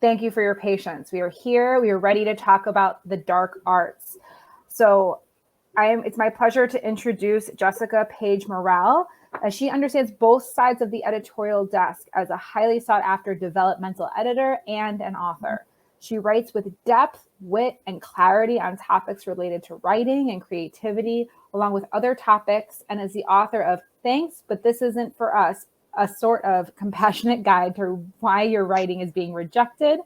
Thank you for your patience. We are here. We are ready to talk about the dark arts. So it's my pleasure to introduce Jessica Page Morrell, as she understands both sides of the editorial desk as a highly sought after developmental editor and an author. She writes with depth, wit, and clarity on topics related to writing and creativity, along with other topics, and is the author of Thanks, But This Isn't For Us, a sort of compassionate guide to why your writing is being rejected,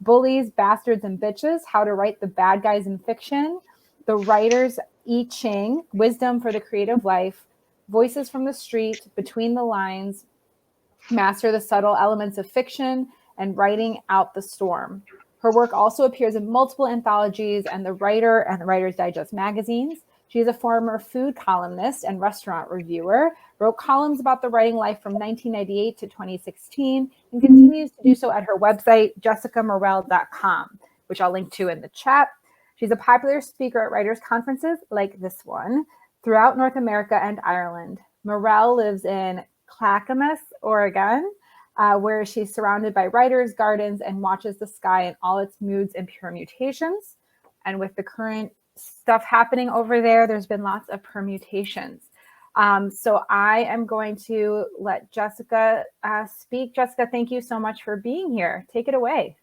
Bullies, Bastards, and Bitches, How to Write the Bad Guys in Fiction, The Writer's I Ching, Wisdom for the Creative Life, Voices from the Street, Between the Lines, Master the Subtle Elements of Fiction, and Writing Out the Storm. Her work also appears in multiple anthologies and the Writer and the Writer's Digest magazines. She is a former food columnist and restaurant reviewer, wrote columns about the writing life from 1998 to 2016, and continues to do so at her website, jessicamorrell.com, which I'll link to in the chat. She's a popular speaker at writers' conferences like this one throughout North America and Ireland. Morrell lives in Clackamas, Oregon, where she's surrounded by writers' gardens and watches the sky in all its moods and permutations. And with the current stuff happening over there, there's been lots of permutations. So I am going to let Jessica speak. Jessica, thank you so much for being here. Take it away.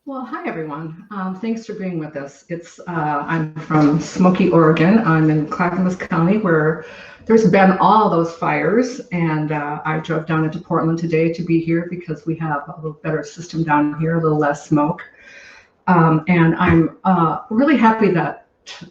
Well, hi, everyone. Thanks for being with us. I'm from Smoky, Oregon. I'm in Clackamas County, where there's been all those fires. And I drove down into Portland today to be here because we have a little better system down here, a little less smoke. And I'm really happy that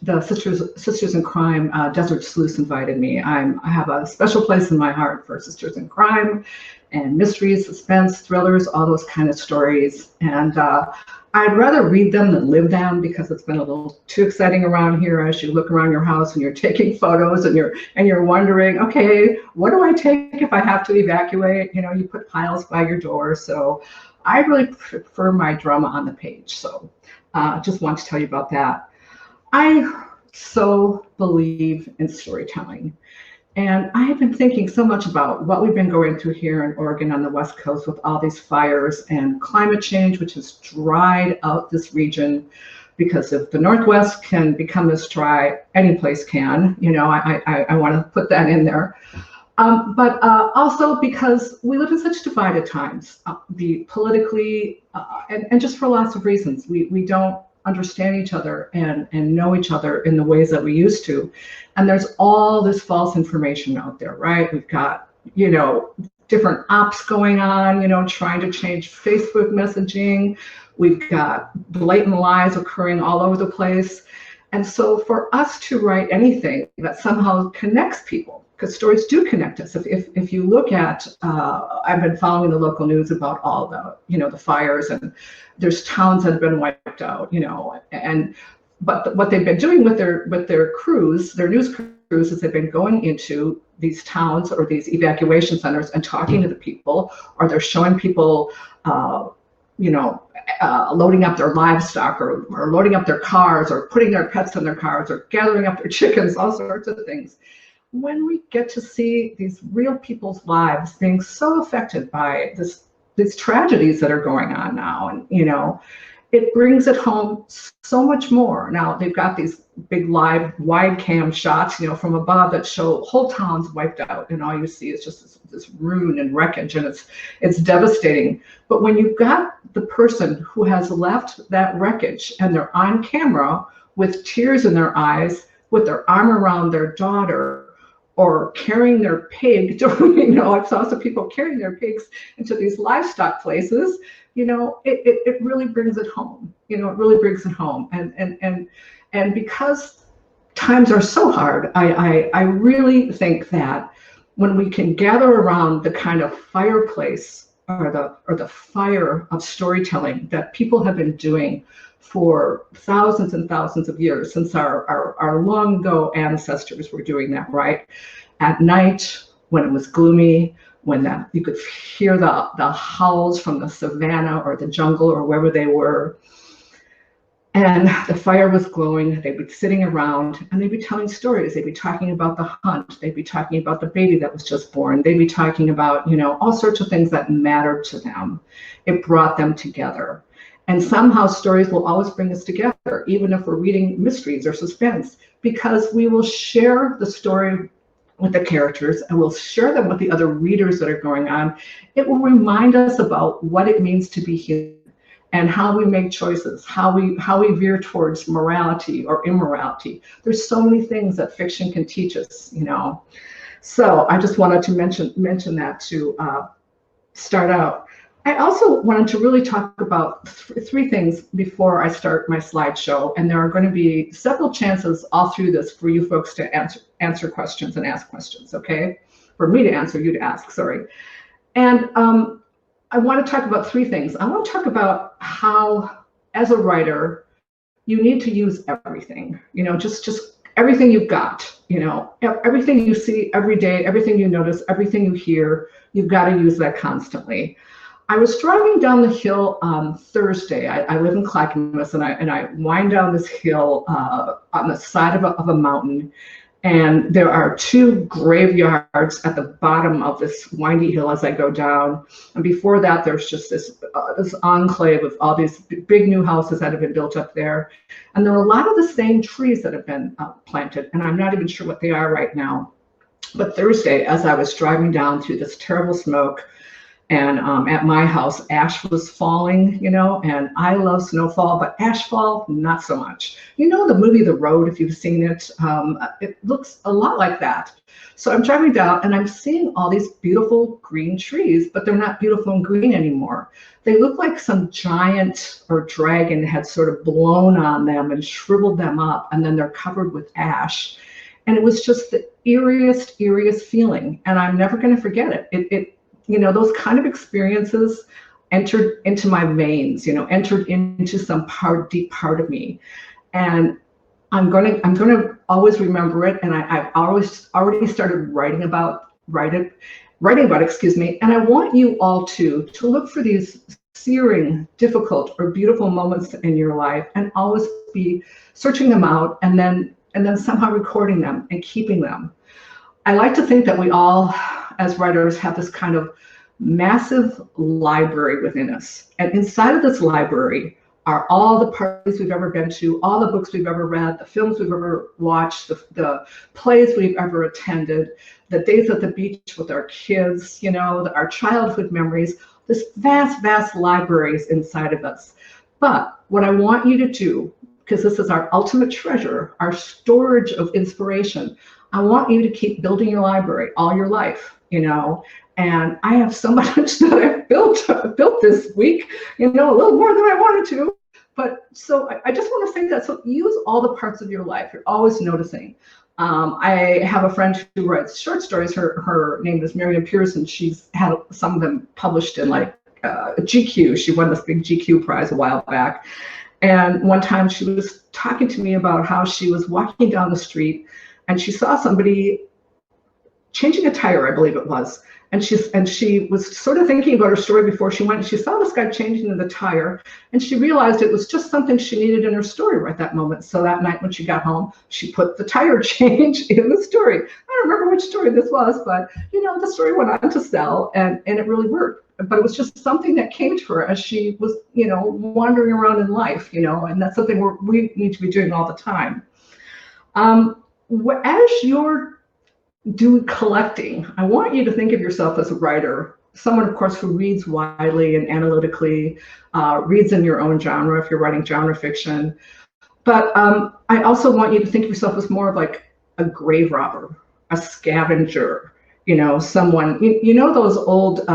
the Sisters in Crime Desert Sleuths invited me. I have a special place in my heart for Sisters in Crime and mysteries, suspense, thrillers, all those kind of stories. And I'd rather read them than live them, because it's been a little too exciting around here as you look around your house and you're taking photos and you're wondering, okay, what do I take if I have to evacuate? You know, you put piles by your door. So I really prefer my drama on the page. So just want to tell you about that. I so believe in storytelling. And I have been thinking so much about what we've been going through here in Oregon on the West Coast with all these fires and climate change, which has dried out this region. Because if the Northwest can become this dry, any place can. You know, I want to put that in there. But also because we live in such divided times, politically, and just for lots of reasons. We don't understand each other and know each other in the ways that we used to. And there's all this false information out there, right? We've got, you know, different ops going on, you know, trying to change Facebook messaging. We've got blatant lies occurring all over the place. And so for us to write anything that somehow connects people, because stories do connect us. If you look at, I've been following the local news about all the, you know, the fires, and there's towns that have been wiped out, you know, but what they've been doing with their crews, their news crews, is they've been going into these towns or these evacuation centers and talking to the people, or they're showing people, you know, loading up their livestock or loading up their cars, or putting their pets in their cars, or gathering up their chickens, all sorts of things. When we get to see these real people's lives being so affected by these tragedies that are going on now, and, you know, it brings it home so much more. Now they've got these big live wide cam shots, you know, from above that show whole towns wiped out, and all you see is just this ruin and wreckage, and it's devastating. But when you've got the person who has left that wreckage and they're on camera with tears in their eyes, with their arm around their daughter, or carrying their pig, you know, I saw some people carrying their pigs into these livestock places, you know, it really brings it home. You know, it really brings it home. And because times are so hard, I really think that when we can gather around the kind of fireplace or the fire of storytelling that people have been doing for thousands and thousands of years, since our long ago ancestors were doing that, right? At night, when it was gloomy, when you could hear the howls from the savannah or the jungle or wherever they were, And the fire was glowing. They'd be sitting around and they'd be telling stories. They'd be talking about the hunt. They'd be talking about the baby that was just born. They'd be talking about, all sorts of things that mattered to them. It brought them together. And somehow stories will always bring us together, even if we're reading mysteries or suspense, because we will share the story with the characters and we'll share them with the other readers that are going on. It will remind us about what it means to be human, and how we make choices, how we veer towards morality or immorality. There's so many things that fiction can teach us, So I just wanted to mention that to start out. I also wanted to really talk about three things before I start my slideshow, and there are going to be several chances all through this for you folks to answer questions and ask questions, okay? For me to answer, you to ask, sorry. And I want to talk about three things. I want to talk about how, as a writer, you need to use everything, just everything you've got, everything you see every day, everything you notice, everything you hear, you've got to use that constantly. I was driving down the hill on Thursday. I live in Clackamas, and I wind down this hill on the side of a mountain. And there are two graveyards at the bottom of this windy hill as I go down. And before that, there's just this enclave of all these big new houses that have been built up there. And there are a lot of the same trees that have been planted, and I'm not even sure what they are right now. But Thursday, as I was driving down through this terrible smoke, and at my house, ash was falling, and I love snowfall, but ashfall, not so much. The movie The Road, if you've seen it, it looks a lot like that. So I'm driving down and I'm seeing all these beautiful green trees, but they're not beautiful and green anymore. They look like some giant or dragon had sort of blown on them and shriveled them up, and then they're covered with ash. And it was just the eeriest feeling, and I'm never going to forget it. Those kind of experiences entered into my veins, entered into some deep part of me. And I'm going to always remember it. And I've already started writing about, excuse me. And I want you all to look for these searing, difficult, or beautiful moments in your life, and always be searching them out and then somehow recording them and keeping them. I like to think that we all, as writers, have this kind of massive library within us. And inside of this library are all the parties we've ever been to, all the books we've ever read, the films we've ever watched, the plays we've ever attended, the days at the beach with our kids, our childhood memories. This vast library is inside of us. But what I want you to do, because this is our ultimate treasure, our storage of inspiration, I want you to keep building your library all your life, and I have so much that I've built this week, a little more than I wanted to. But so I just want to say that, so use all the parts of your life. You're always noticing. I have a friend who writes short stories. Her name is Miriam Pearson. She's had some of them published in GQ. She won this big GQ prize a while back. And one time she was talking to me about how she was walking down the street and she saw somebody changing a tire, I believe it was. And she was sort of thinking about her story before she went. She saw this guy changing the tire, and she realized it was just something she needed in her story right that moment. So that night when she got home, she put the tire change in the story. I don't remember which story this was, but the story went on to sell, and it really worked. But it was just something that came to her as she was, wandering around in life, and that's something we need to be doing all the time. As you're collecting, I want you to think of yourself as a writer, someone, of course, who reads widely and analytically, reads in your own genre if you're writing genre fiction. But I also want you to think of yourself as more of like a grave robber, a scavenger, someone, those old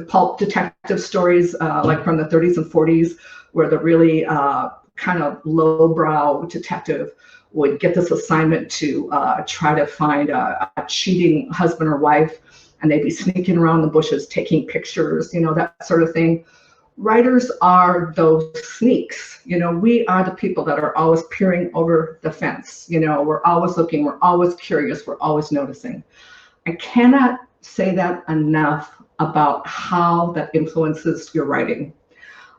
pulp detective stories like from the 30s and 40s, where the really kind of lowbrow detective would get this assignment to try to find a cheating husband or wife, and they'd be sneaking around the bushes, taking pictures, that sort of thing. Writers are those sneaks. We are the people that are always peering over the fence. We're always looking, we're always curious, we're always noticing. I cannot say that enough about how that influences your writing.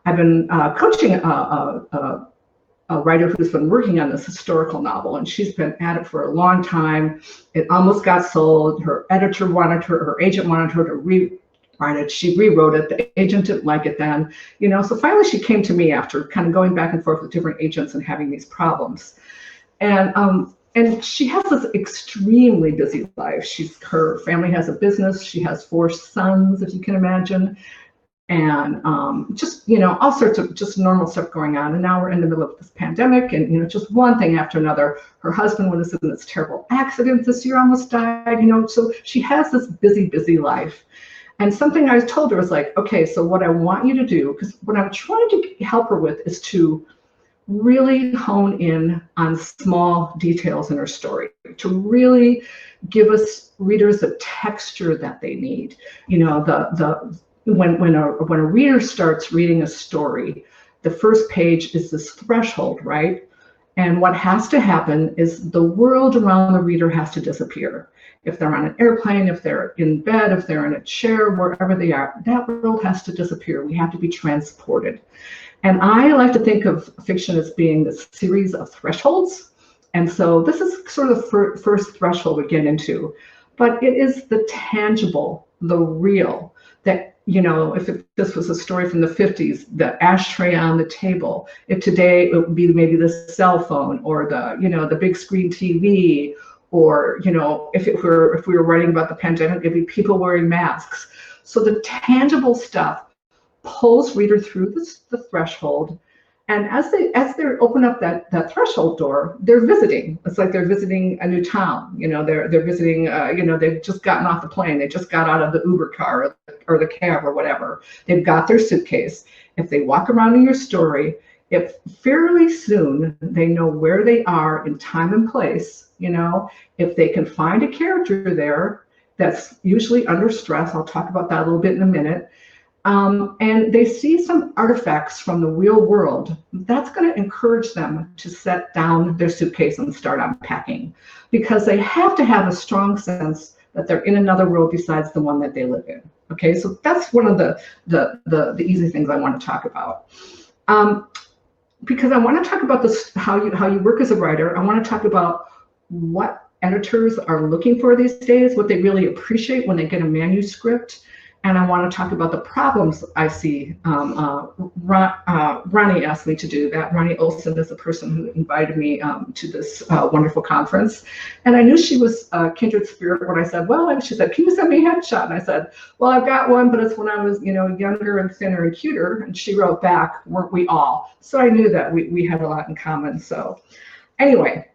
I've been coaching a writer who's been working on this historical novel, and she's been at it for a long time. It almost got sold. Her editor wanted her agent wanted her to rewrite it. She rewrote it. The agent didn't like it then, so finally she came to me after kind of going back and forth with different agents and having these problems. And she has this extremely busy life. Her family has a business. She has 4 sons, if you can imagine. And just, all sorts of just normal stuff going on. And now we're in the middle of this pandemic, and, just one thing after another. Her husband was in this terrible accident this year, almost died, so she has this busy, busy life. And something I told her was like, okay, so what I want you to do, because what I'm trying to help her with is to really hone in on small details in her story, to really give us readers the texture that they need. When a reader starts reading a story, the first page is this threshold, right? And what has to happen is the world around the reader has to disappear. If they're on an airplane, if they're in bed, if they're in a chair, wherever they are, that world has to disappear. We have to be transported. And I like to think of fiction as being this series of thresholds. And so this is sort of the first threshold we get into. But it is the tangible, the real, that, if this was a story from the 50s, the ashtray on the table. If today it would be maybe the cell phone or the big screen TV, or, if we were writing about the pandemic, it'd be people wearing masks. So the tangible stuff pulls reader through the threshold, and as they open up that threshold door, they're visiting. It's like they're visiting a new town. They're visiting. They've just gotten off the plane. They just got out of the Uber car or the cab or whatever. They've got their suitcase. If they walk around in your story, if fairly soon they know where they are in time and place. If they can find a character there that's usually under stress. I'll talk about that a little bit in a minute. And they see some artifacts from the real world, that's going to encourage them to set down their suitcase and start unpacking, because they have to have a strong sense that they're in another world besides the one that they live in. Okay, so that's one of the easy things I want to talk about. Because I want to talk about this, how you work as a writer. I want to talk about what editors are looking for these days, what they really appreciate when they get a manuscript. And I want to talk about the problems I see. Ronnie asked me to do that. Ronnie Olson is the person who invited me to this wonderful conference. And I knew she was a kindred spirit when I said, well, she said, can you send me a headshot? And I said, well, I've got one, but it's when I was, younger and thinner and cuter. And she wrote back, weren't we all? So I knew that we had a lot in common. So anyway.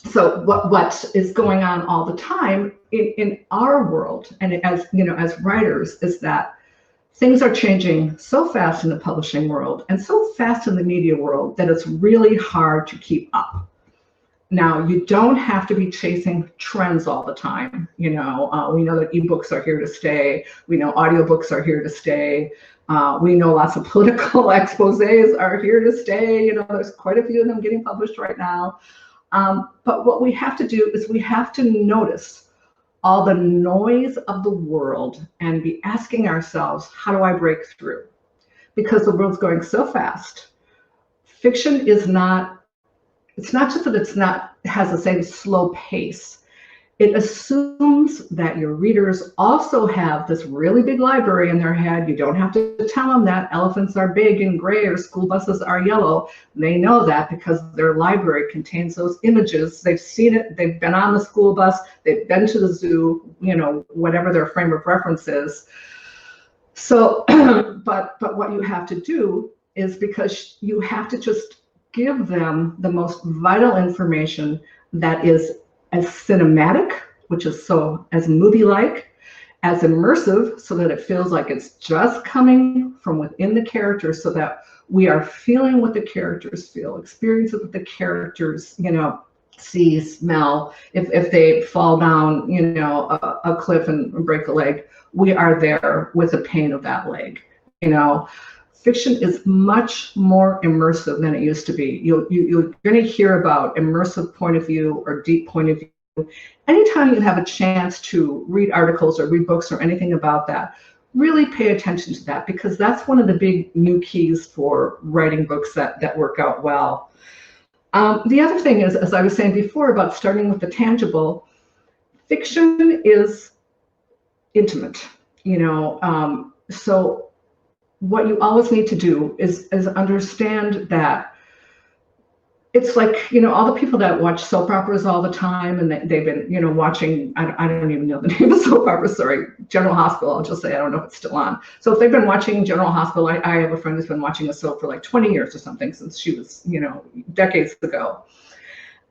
So what is going on all the time in our world, and as writers, is that things are changing so fast in the publishing world and so fast in the media world that it's really hard to keep up. Now, you don't have to be chasing trends all the time. We know that ebooks are here to stay. We know audiobooks are here to stay. We know lots of political exposés are here to stay. There's quite a few of them getting published right now. But what we have to do is we have to notice all the noise of the world and be asking ourselves, how do I break through? Because the world's going so fast. Fiction is not, it's not just that it has the same slow pace. It assumes that your readers also have this really big library in their head. You don't have to tell them that elephants are big and gray or school buses are yellow. They know that because their library contains those images. They've seen it. They've been on the school bus. They've been to the zoo, whatever their frame of reference is. So, but what you have to do is, because you have to just give them the most vital information that is as cinematic, which is so as movie-like, as immersive, so that it feels like it's just coming from within the characters, so that we are feeling what the characters feel, experiences what the characters, see, smell. If they fall down, a cliff and break a leg, we are there with the pain of that leg. Fiction is much more immersive than it used to be. You're going to hear about immersive point of view or deep point of view. Anytime you have a chance to read articles or read books or anything about that, really pay attention to that, because that's one of the big new keys for writing books that work out well. The other thing is, as I was saying before about starting with the tangible, fiction is intimate, so what you always need to do is understand that it's like, all the people that watch soap operas all the time, and they've been, watching, I don't even know the name of soap opera, sorry, General Hospital, I'll just say, I don't know if it's still on. So if they've been watching General Hospital, I have a friend who's been watching a soap for like 20 years or something, since she was, decades ago.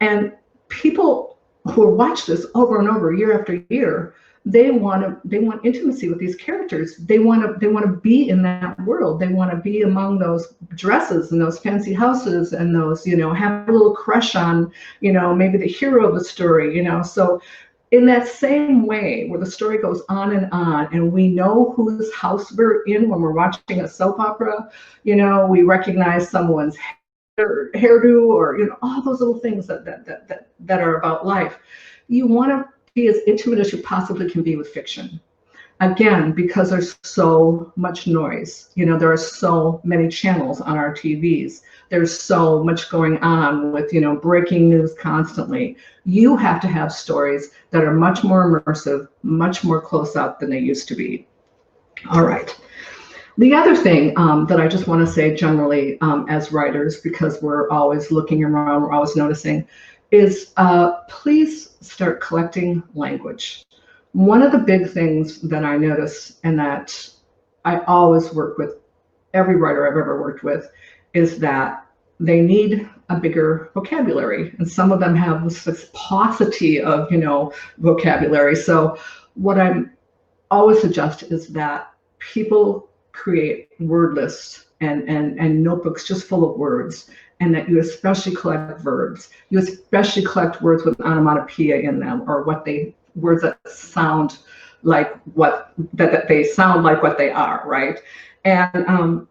And people who watch this over and over, year after year, they want intimacy with these characters. They want to be in that world. They want to be among those dresses and those fancy houses and those, have a little crush on, maybe the hero of the story, So in that same way, where the story goes on, and we know whose house we're in when we're watching a soap opera, we recognize someone's hairdo, or all those little things that are about life. You want to be as intimate as you possibly can be with fiction. Again, because there's so much noise. There are so many channels on our TVs. There's so much going on with, breaking news constantly. You have to have stories that are much more immersive, much more close up than they used to be. All right. The other thing that I just want to say generally as writers, because we're always looking around, we're always noticing, is please start collecting language. One of the big things that I notice, and that I always work with every writer I've ever worked with, is that they need a bigger vocabulary. And some of them have this paucity of, vocabulary. So what I'm always suggest is that people create word lists and notebooks just full of words, and that you especially collect verbs. You especially collect words with onomatopoeia in them, or words that sound like that they sound like what they are, right? And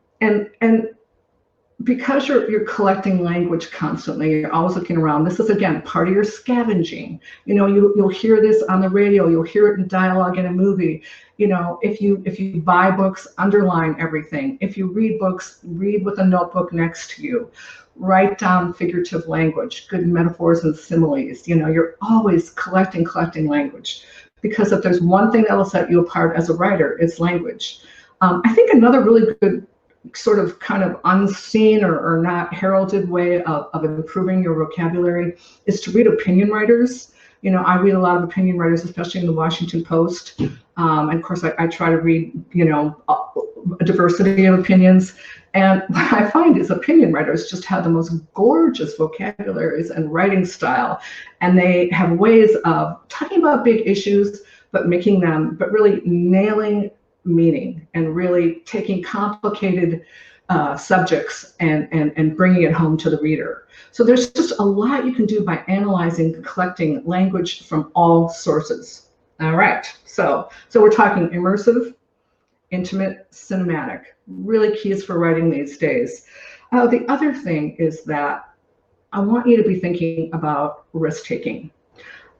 because you're collecting language constantly, you're always looking around. This is, again, part of your scavenging. You'll hear this on the radio, you'll hear it in dialogue in a movie. If you buy books, underline everything. If you read books, read with a notebook next to you. Write down figurative language, good metaphors and similes. You're always collecting language, because if there's one thing that will set you apart as a writer, it's language. I think another really good sort of kind of unseen or not heralded way of improving your vocabulary is to read opinion writers. I read a lot of opinion writers, especially in the Washington Post. And of course, I try to read, a diversity of opinions. And what I find is opinion writers just have the most gorgeous vocabularies and writing style. And they have ways of talking about big issues, but really nailing meaning, and really taking complicated subjects and bringing it home to the reader. So there's just a lot you can do by analyzing and collecting language from all sources. All right, so we're talking immersive, intimate, cinematic, really keys for writing these days. The other thing is that I want you to be thinking about risk-taking.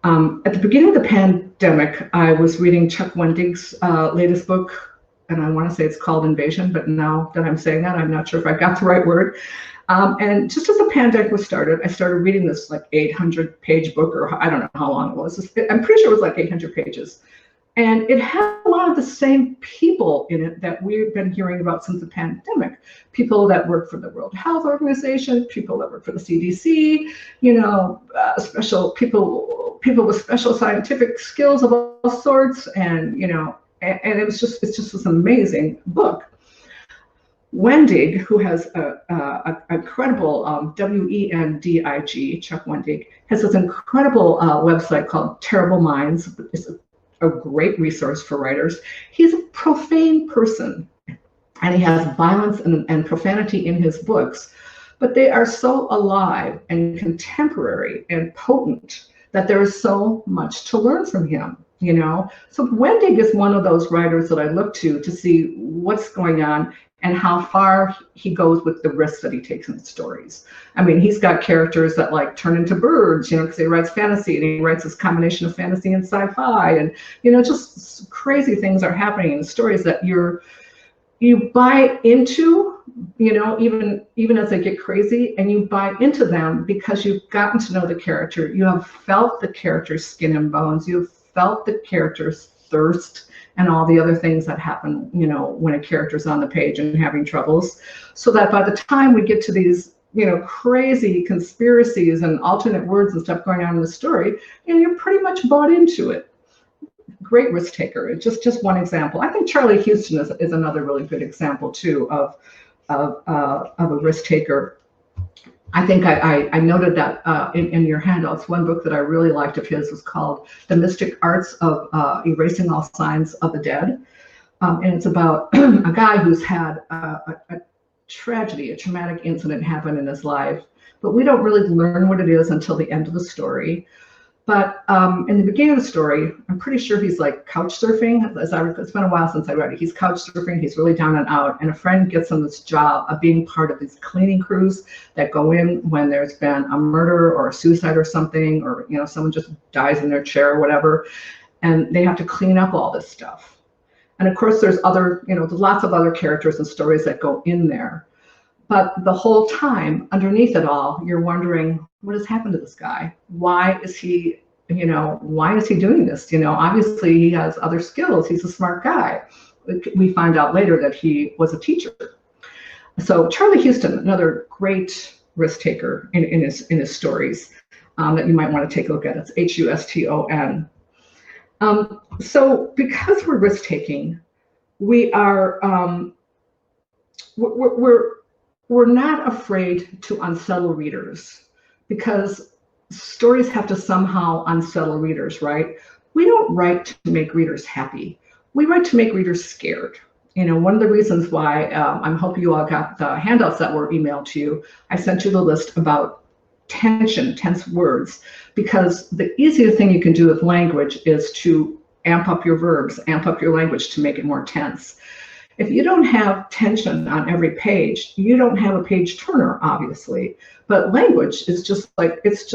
At the beginning of the pandemic, I was reading Chuck Wendig's latest book, and I want to say it's called Invasion, but now that I'm saying that, I'm not sure if I got the right word. And just as the pandemic was started, I started reading this like 800-page book, or I don't know how long it was. I'm pretty sure it was like 800 pages. And it had a lot of the same people in it that we've been hearing about since the pandemic. People that work for the World Health Organization, people that work for the CDC, special people with special scientific skills of all sorts, and it's just this amazing book. Wendig, who has a incredible Wendig, Chuck Wendig, has this incredible website called Terrible Minds. It's a great resource for writers. He's a profane person, and he has violence and profanity in his books, but they are so alive and contemporary and potent that there is so much to learn from him. So Wendig is one of those writers that I look to see what's going on. and how far he goes with the risks that he takes in his stories. I mean, he's got characters that like turn into birds, because he writes fantasy and he writes this combination of fantasy and sci-fi, and just crazy things are happening in the stories that you buy into, even as they get crazy, and you buy into them because you've gotten to know the character. You have felt the character's skin and bones. You've felt the character's thirst and all the other things that happen, when a character's on the page and having troubles. So that by the time we get to these, crazy conspiracies and alternate words and stuff going on in the story, you're pretty much bought into it. Great risk taker. It's just one example. I think Charlie Houston is another really good example too of a risk taker. I think I noted that in your handouts. One book that I really liked of his was called The Mystic Arts of Erasing All Signs of the Dead. And it's about a guy who's had a tragedy, a traumatic incident happen in his life, but we don't really learn what it is until the end of the story. But in the beginning of the story, I'm pretty sure he's like couch surfing. It's been a while since I read it. He's couch surfing. He's really down and out. And a friend gets him this job of being part of these cleaning crews that go in when there's been a murder or a suicide or something, or someone just dies in their chair or whatever, and they have to clean up all this stuff. And of course, there's lots of other characters and stories that go in there. But the whole time, underneath it all, you're wondering, what has happened to this guy? Why is he doing this? Obviously he has other skills. He's a smart guy. We find out later that he was a teacher. So Charlie Houston, another great risk taker in his stories that you might want to take a look at. It's Huston. So because we're risk taking, we are we're not afraid to unsettle readers, because stories have to somehow unsettle readers, right? We don't write to make readers happy. We write to make readers scared. One of the reasons why I'm hoping you all got the handouts that were emailed to you. I sent you the list about tense words, because the easiest thing you can do with language is to amp up your verbs, amp up your language to make it more tense. If you don't have tension on every page, you don't have a page turner, obviously. But language is just like, it's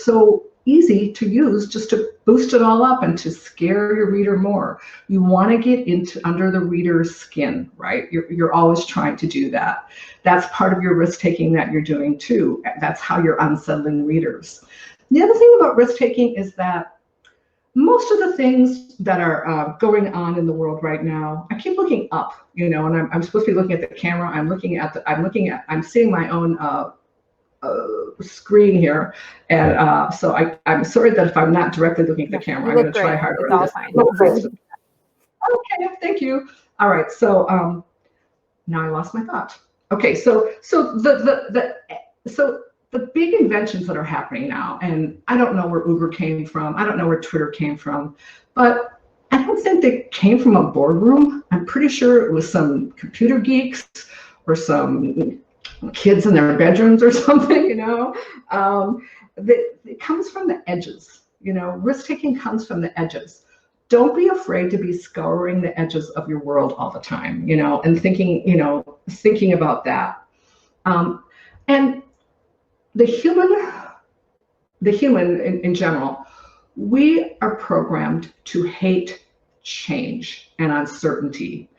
so easy to use just to boost it all up and to scare your reader more. You want to get under the reader's skin, right? You're always trying to do that. That's part of your risk taking that you're doing too. That's how you're unsettling readers. The other thing about risk taking is that most of the things that are going on in the world right now, I keep looking up, and I'm supposed to be looking at the camera. I'm seeing my own screen here, and so I'm sorry that if I'm not directly looking at the camera, I'm going to try harder. It's all fine. Okay, thank you. All right, so now I lost my thought. Okay, so the big inventions that are happening now, and I don't know where Uber came from, I don't know where Twitter came from, but I don't think they came from a boardroom. I'm pretty sure it was some computer geeks or some kids in their bedrooms or something, it comes from the edges. Risk-taking comes from the edges. Don't be afraid to be scouring the edges of your world all the time, and thinking about that. And the human in general, we are programmed to hate change and uncertainty.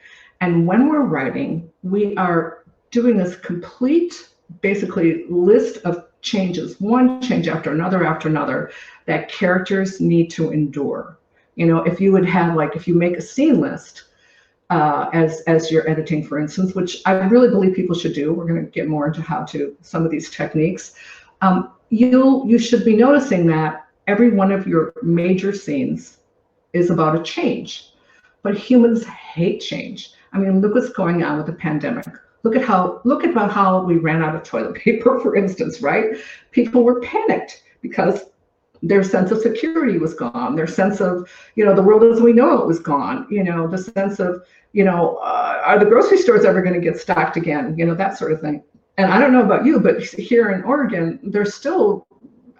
And when we're writing, we are doing this complete, basically, list of changes, one change after another, that characters need to endure. If you would have, if you make a scene list, as you're editing, for instance, which I really believe people should do. We're going to get more into some of these techniques. You should be noticing that every one of your major scenes is about a change, but humans hate change. I mean, look what's going on with the pandemic. Look about how we ran out of toilet paper, for instance, right? People were panicked because their sense of security was gone. Their sense of, the world as we know it was gone. The sense of, are the grocery stores ever going to get stocked again? That sort of thing. And I don't know about you, but here in Oregon, there's still,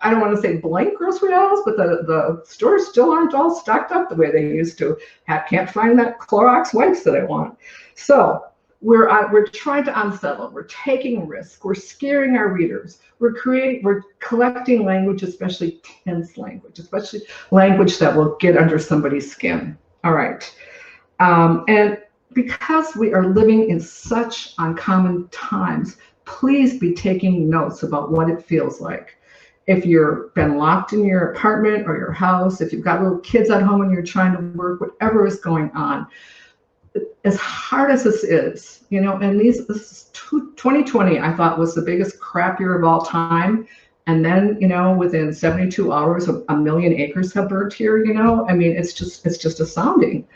I don't want to say blank grocery aisles, but the stores still aren't all stocked up the way they used to. I can't find that Clorox wipes that I want. So we're trying to unsettle. We're taking risks. We're scaring our readers. We're collecting language, especially tense language, especially language that will get under somebody's skin. All right. And because we are living in such uncommon times, please be taking notes about what it feels like. If you've been locked in your apartment or your house, if you've got little kids at home and you're trying to work, whatever is going on, as hard as this is, and this is 2020, I thought was the biggest crap year of all time. And then, within 72 hours, a million acres have burnt here, I mean, it's just astounding.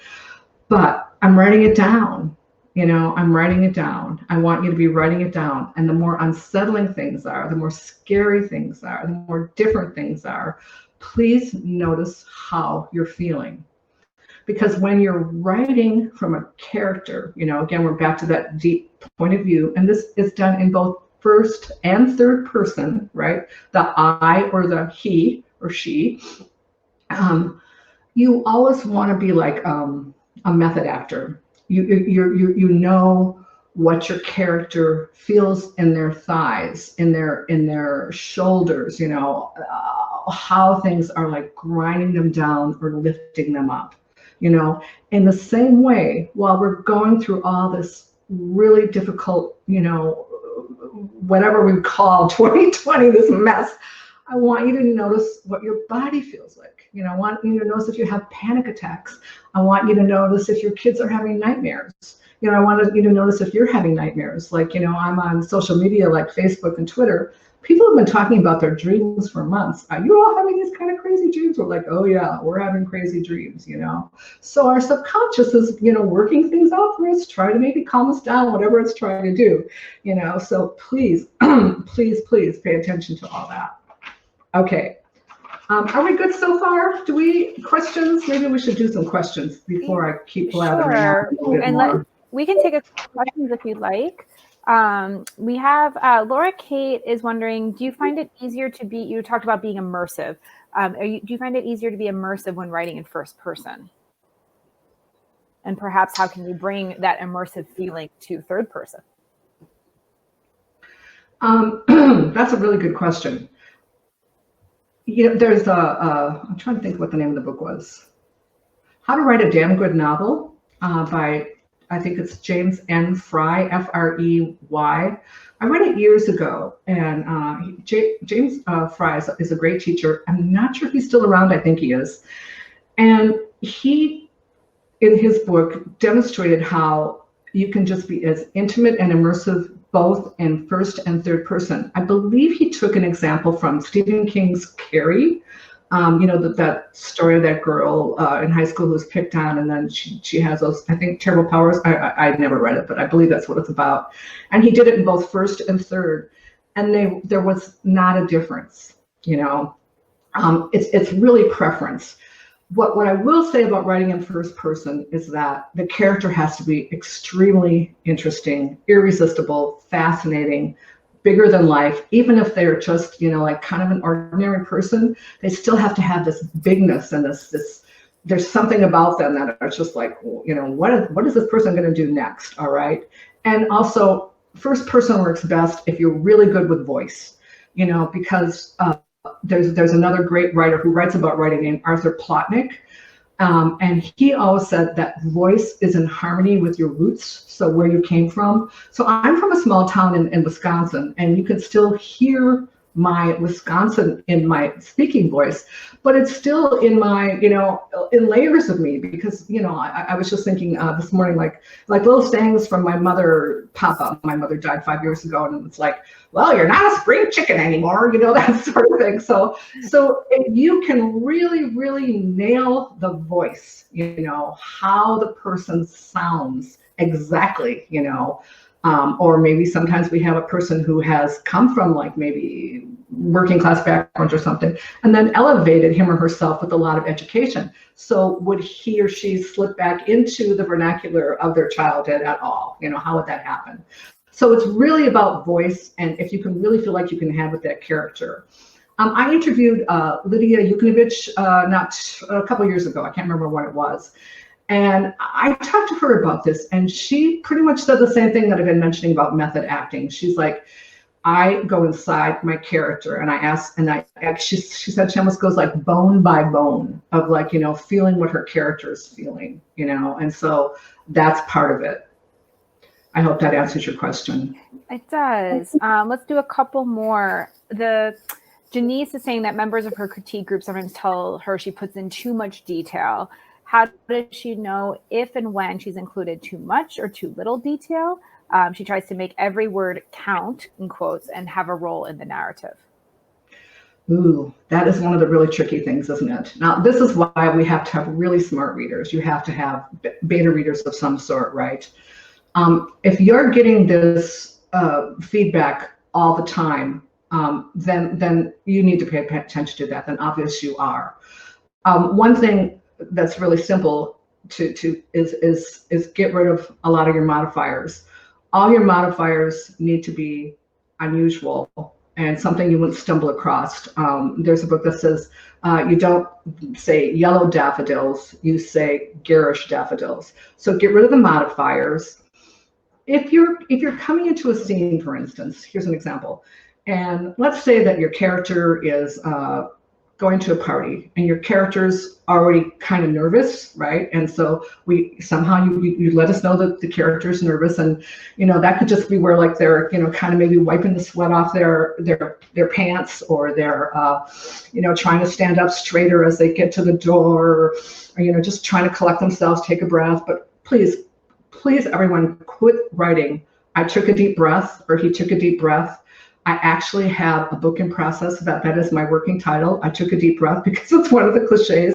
But I'm writing it down. I'm writing it down. I want you to be writing it down. And the more unsettling things are, the more scary things are, the more different things are, please notice how you're feeling. Because when you're writing from a character, again, we're back to that deep point of view, and this is done in both first and third person, right? The I or the he or she. You always want to be like a method actor. You know what your character feels in their thighs, in their shoulders, how things are like grinding them down or lifting them up. In the same way, while we're going through all this really difficult, whatever we call 2020, this mess, I want you to notice what your body feels like. I want you to notice if you have panic attacks. I want you to notice if your kids are having nightmares. I want you to notice if you're having nightmares. Like, I'm on social media like Facebook and Twitter. People have been talking about their dreams for months. Are you all having these kind of crazy dreams? We're like, oh yeah, we're having crazy dreams, So our subconscious is, working things out for us, trying to maybe calm us down, whatever it's trying to do, So please, please pay attention to all that. Okay. Are we good so far? Questions? Maybe we should do some questions before I keep blathering out a little bit more. We can take questions if you'd like. We have Laura Kate is wondering, do you find it easier to be, you talked about being immersive. Do you find it easier to be immersive when writing in first person? And perhaps how can you bring that immersive feeling to third person? That's a really good question. There's I'm trying to think what the name of the book was. How to Write a Damn Good Novel by, I think it's James N. Fry, Frey. I read it years ago, and James Fry is a great teacher. I'm not sure if he's still around. I think he is. And he, in his book, demonstrated how you can just be as intimate and immersive both in first and third person. I believe he took an example from Stephen King's Carrie. That story of that girl in high school who was picked on, and then she has those, I think, terrible powers. I never read it, but I believe that's what it's about. And he did it in both first and third, and there was not a difference. It's really preference. What I will say about writing in first person is that the character has to be extremely interesting, irresistible, fascinating, bigger than life. Even if they're just, like kind of an ordinary person, they still have to have this bigness and this there's something about them that are just like, what is this person going to do next? All right. And also first person works best if you're really good with voice, because there's another great writer who writes about writing named Arthur Plotnick. And he always said that voice is in harmony with your roots, so where you came from. So I'm from a small town in Wisconsin, and you can still hear my Wisconsin in my speaking voice, but it's still in my, in layers of me, because, I was just thinking this morning, like little sayings from my mother pop up. My mother died 5 years ago, and it's like, well, you're not a spring chicken anymore, that sort of thing. So if you can really, really nail the voice, how the person sounds exactly, or maybe sometimes we have a person who has come from like maybe working class background or something, and then elevated him or herself with a lot of education. So would he or she slip back into the vernacular of their childhood at all? How would that happen? So it's really about voice, and if you can really feel like you can have with that character. I interviewed Lydia Yukonovich not a couple years ago. I can't remember when it was. And I talked to her about this, and she pretty much said the same thing that I've been mentioning about method acting. She's like, I go inside my character and I ask, and she said she almost goes like bone by bone of like, feeling what her character is feeling, and so that's part of it. I hope that answers your question. It does. Let's do a couple more. Janice is saying that members of her critique group sometimes tell her she puts in too much detail. How does she know if and when she's included too much or too little detail? She tries to make every word count, in quotes, and have a role in the narrative. Ooh, that is one of the really tricky things, isn't it? Now, this is why we have to have really smart readers. You have to have beta readers of some sort, right? If you're getting this feedback all the time, then you need to pay attention to that. Then obviously you are. One thing that's really simple is get rid of a lot of your modifiers. All your modifiers need to be unusual and something you wouldn't stumble across. There's a book that says you don't say yellow daffodils, you say garish daffodils. So get rid of the modifiers. If you're coming into a scene, for instance, here's an example, and let's say that your character is going to a party and your character's already kind of nervous, right? And so you let us know that the character's nervous, and that could just be where like they're kind of maybe wiping the sweat off their pants, or they're trying to stand up straighter as they get to the door, or just trying to collect themselves, take a breath. But please everyone, quit writing I took a deep breath or he took a deep breath. I actually have a book in process that is my working title, I Took a Deep Breath, because it's one of the cliches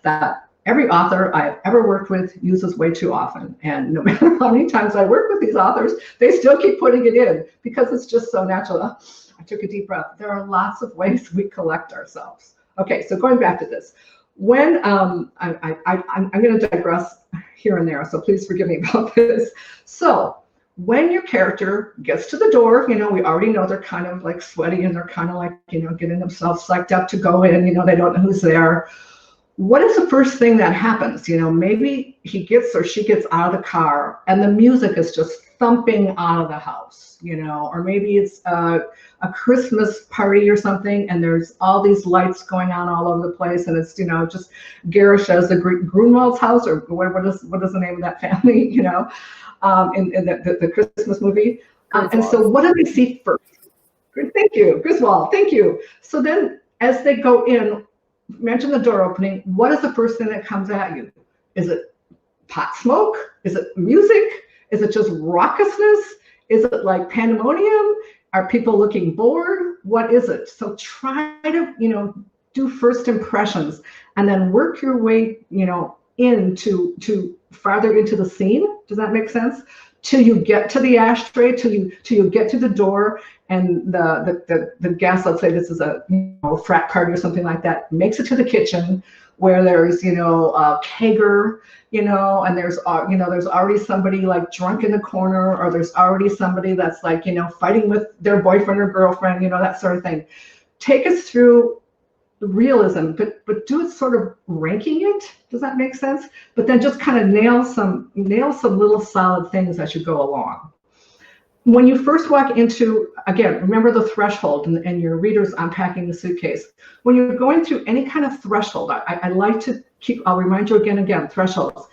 that every author I've ever worked with uses way too often. And no matter how many times I work with these authors, they still keep putting it in because it's just so natural. I took a deep breath. There are lots of ways we collect ourselves. Okay, so going back to this, when I'm going to digress here and there, so please forgive me about this. So when your character gets to the door, we already know they're kind of like sweaty and they're kind of like, getting themselves psyched up to go in, they don't know who's there. What is the first thing that happens? Maybe he gets or she gets out of the car and the music is just thumping out of the house, or maybe it's a Christmas party or something, and there's all these lights going on all over the place, and it's, just garish as the Grunwald's house, or what is the name of that family, in the Christmas movie. And so what do they see first? Thank you, Griswold, thank you. So then as they go in, mention the door opening, what is the first thing that comes at you? Is it pot smoke? Is it music? Is it just raucousness? Is it like pandemonium? Are people looking bored? What is it? So try to, do first impressions and then work your way, into farther into the scene. Does that make sense? Till you get to the ashtray, till you get to the door, and the guest, let's say this is a frat party or something like that, makes it to the kitchen where there's a kegger, and there's already somebody like drunk in the corner, or there's already somebody that's like fighting with their boyfriend or girlfriend, that sort of thing. Take us through realism, but do it sort of ranking it. Does that make sense? But then just kind of nail some little solid things as you go along. When you first walk into, again, remember the threshold and your readers unpacking the suitcase. When you're going through any kind of threshold, I like to I'll remind you again, thresholds.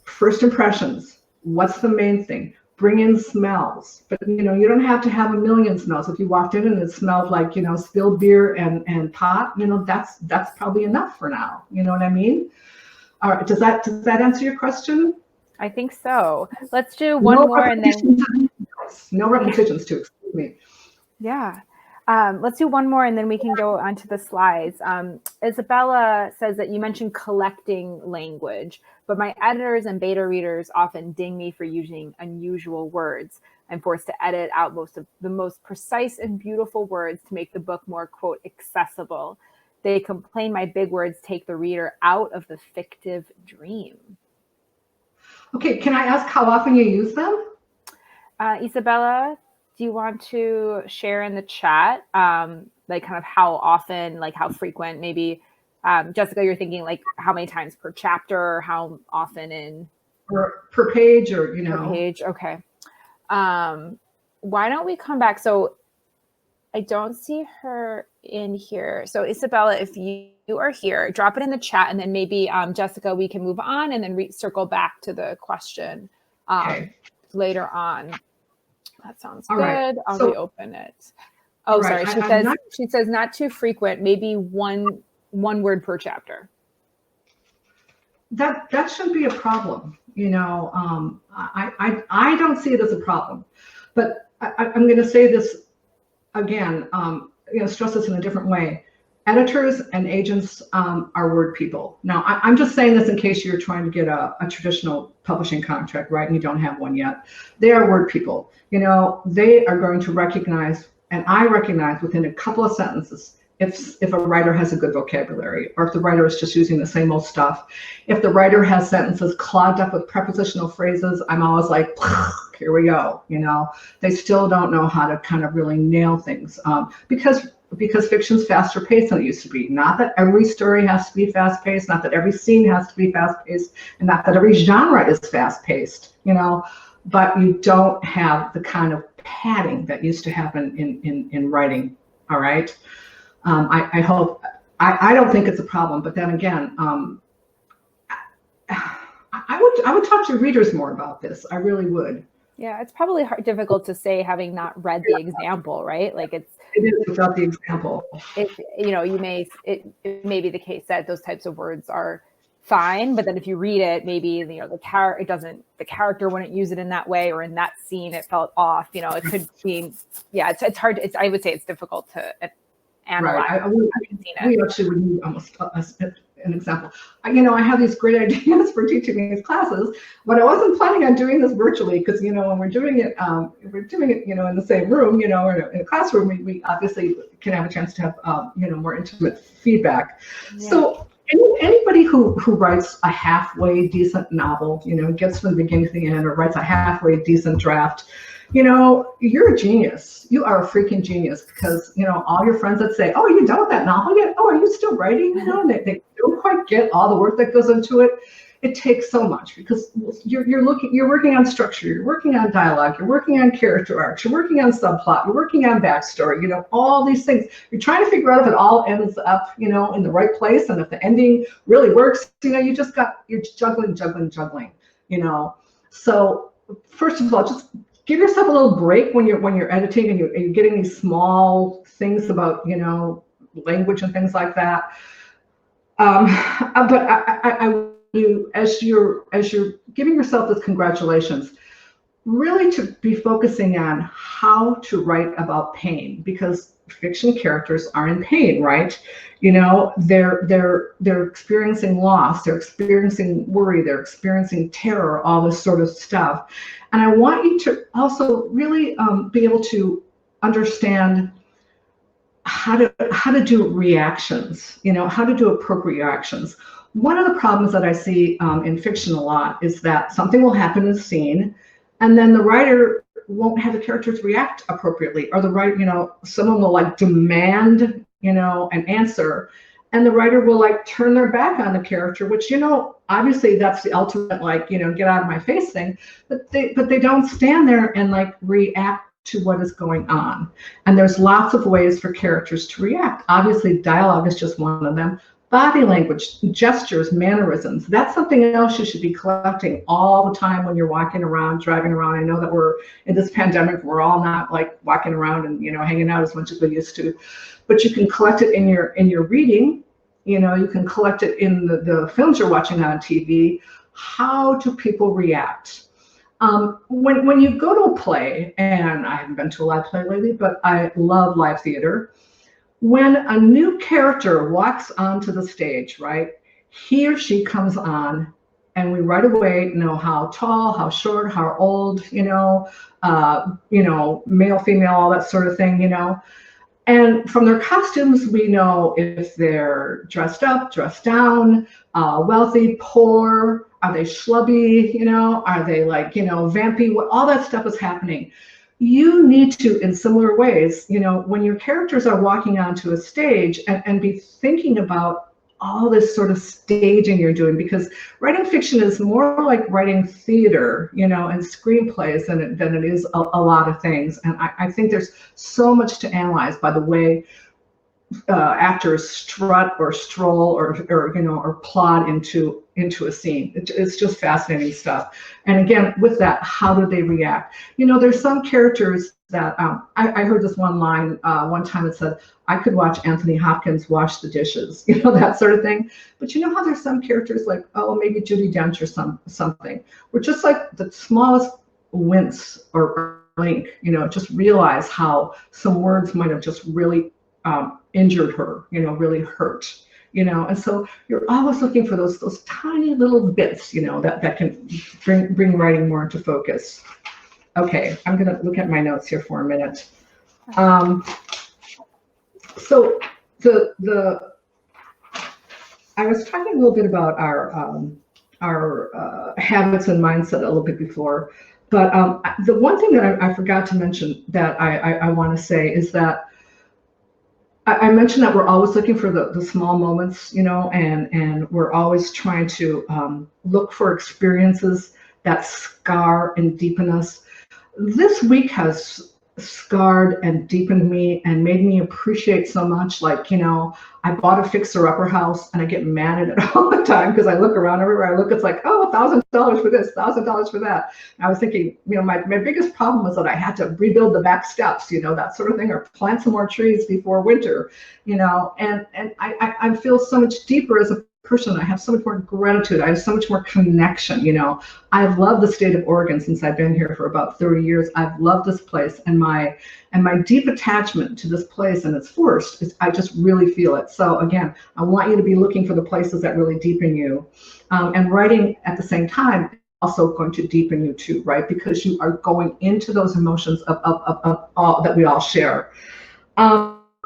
First impressions, what's the main thing? Bring in smells, but you don't have to have a million smells. If you walked in and it smelled like spilled beer and pot, that's probably enough for now. You know what I mean? All right, does that answer your question? I think so. Let's do one more and then no repetitions too. Excuse me. Yeah. Let's do one more and then we can go onto the slides. Isabella says that you mentioned collecting language, but my editors and beta readers often ding me for using unusual words. I'm forced to edit out most of the most precise and beautiful words to make the book more, quote, accessible. They complain my big words take the reader out of the fictive dream. Okay, can I ask how often you use them? Isabella, do you want to share in the chat, like kind of how often, like how frequent, maybe Jessica, you're thinking like how many times per chapter, or how often in per page, or per page? Okay. Why don't we come back? So I don't see her in here. So Isabella, if you are here, drop it in the chat, and then maybe Jessica, we can move on and then circle back to the question later on. That sounds good. Right. I'll reopen it. Oh, sorry. She says not too frequent, maybe one word per chapter. That shouldn't be a problem. I don't see it as a problem, but I'm going to say this again, stress this in a different way. Editors and agents are word people. Now, I'm just saying this in case you're trying to get a traditional publishing contract, right, and you don't have one yet. They are word people. They are going to recognize, and I recognize within a couple of sentences, if a writer has a good vocabulary, or if the writer is just using the same old stuff. If the writer has sentences clogged up with prepositional phrases, I'm always like, here we go. They still don't know how to kind of really nail things, because fiction's faster paced than it used to be. Not that every story has to be fast paced, not that every scene has to be fast paced, and not that every genre is fast paced, but you don't have the kind of padding that used to happen in writing. All right. I hope, I don't think it's a problem, but then again, I would talk to readers more about this. I really would. Yeah, it's probably difficult to say having not read the example, right? Like it is without the example. If it may be the case that those types of words are fine, but then if you read it, maybe the character wouldn't use it in that way, or in that scene it felt off. It could be, it's hard. I would say it's difficult to analyze. Right. We actually would need almost an example. I have these great ideas for teaching these classes, but I wasn't planning on doing this virtually, because when we're doing it, in the same room, or in a classroom, we obviously can have a chance to have more intimate feedback. Yeah. So anybody who writes a halfway decent novel, gets from the beginning to the end, or writes a halfway decent draft, you're a genius. You are a freaking genius, because, all your friends that say, oh, are you done with that novel yet? Oh, are you still writing? And they don't quite get all the work that goes into it. It takes so much, because you're working on structure, you're working on dialogue, you're working on character arcs, you're working on subplot, you're working on backstory, all these things. You're trying to figure out if it all ends up, in the right place, and if the ending really works. You're juggling. So first of all, just give yourself a little break when you're editing, and you're getting these small things about language and things like that. But as you're giving yourself this congratulations, really to be focusing on how to write about pain, because fiction characters are in pain, right? They're experiencing loss, they're experiencing worry, they're experiencing terror, all this sort of stuff. And I want you to also really be able to understand how to do reactions, how to do appropriate reactions. One of the problems that I see in fiction a lot is that something will happen in a scene, and then the writer won't have the characters react appropriately, or the writer, someone will demand, an answer, and the writer will turn their back on the character, which, obviously that's the ultimate, get out of my face thing, but they don't stand there and react to what is going on. And there's lots of ways for characters to react. Obviously, dialogue is just one of them. Body language, gestures, mannerisms, that's something else you should be collecting all the time when you're walking around, driving around. I know that we're in this pandemic, we're all not walking around and hanging out as much as we used to, but you can collect it in your reading. You can collect it in the films you're watching on TV. How do people react? When you go to a play, and I haven't been to a live play lately, but I love live theater. When a new character walks onto the stage, right, he or she comes on, and we right away know how tall, how short, how old, male, female, all that sort of thing, And from their costumes, we know if they're dressed up, dressed down, wealthy, poor, are they schlubby, are they vampy, all that stuff is happening. You need to, in similar ways, when your characters are walking onto a stage, and be thinking about all this sort of staging you're doing, because writing fiction is more like writing theater, and screenplays than it is a lot of things. And I think there's so much to analyze by the way actors strut or stroll or plod into a scene. It's just fascinating stuff. And again, with that, how do they react? There's some characters that I heard this one line one time that said, I could watch Anthony Hopkins wash the dishes, that sort of thing. But how there's some characters like, oh, maybe Judi Dench or something, where just like the smallest wince or blink, just realize how some words might have just really injured her, really hurt, and so you're always looking for those tiny little bits, that can bring writing more into focus. Okay, I'm gonna look at my notes here for a minute. So I was talking a little bit about our habits and mindset a little bit before, but the one thing that I forgot to mention that I want to say is that I mentioned that we're always looking for the small moments, and we're always trying to look for experiences that scar and deepen us. This week has scarred and deepened me and made me appreciate so much. Like, I bought a fixer-upper house and I get mad at it all the time because I look around everywhere I look, it's like, oh, $1,000 for this, $1,000 for that. And I was thinking, my biggest problem was that I had to rebuild the back steps, that sort of thing, or plant some more trees before winter, and I feel so much deeper as a person. I have so much more gratitude. I have so much more connection. I've loved the state of Oregon since I've been here for about 30 years. I've loved this place, and my deep attachment to this place and its forest is, I just really feel it. So again, I want you to be looking for the places that really deepen you, and writing at the same time also going to deepen you too, right? Because you are going into those emotions of all that we all share.